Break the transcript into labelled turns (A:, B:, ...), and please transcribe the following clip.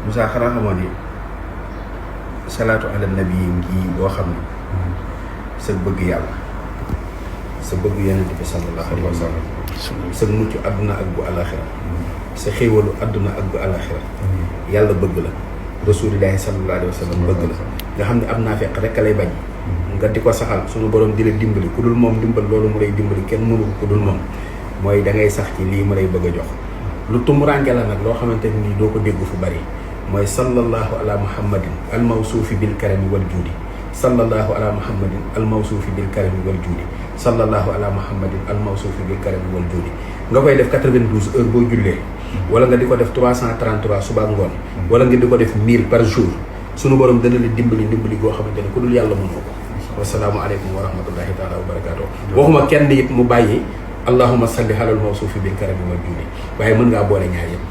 A: Moussa xanaa xamoon ni salaatu ala nabi ngi boo xam ne sa bëgg yàlla sa bëgg yonent bi sallallahu alayhi wa sallam sa mucc àdduna ak bu alaxira sa xéewalu àdduna ak bu alaxira yàlla bëgg la rasulillahi sallallahu alayhi wa sallam bëgg la nga xam ne am naa fekk rek lay bañ nga di ko saxal suñu borom di la dimbali ku dul moom dimbal loolu mu lay dimbali kenn mënu ko ku dul moom mooy da ngay sax ci lii mu lay bëgg a jox lu tumuranke la nag loo xamante ni doo ko dégg fu bari mooy sallallahu ala muhammadin al mawsuufi bil karami wal juudi sallallahu ala muhammadin al mawsuufi bil karami wal juudi sallallahu ala muhammadin al mawsuufi bil karami wal juudi nga koy def 92 heures boo jullee wala nga di ko def 333 suba ngoon wala nga di ko def 1000 par jour sunu borom dana la dimbali goo xamante ne ku dul yàlla mënoo ko. wasalaamualeykum wa rahmatullahi taala wa barakaatu. waxuma kenn it mu bàyyi allahumma salli alal mawsuufi bil karami wal juudi waaye mën ngaa boole ñaar yëpp.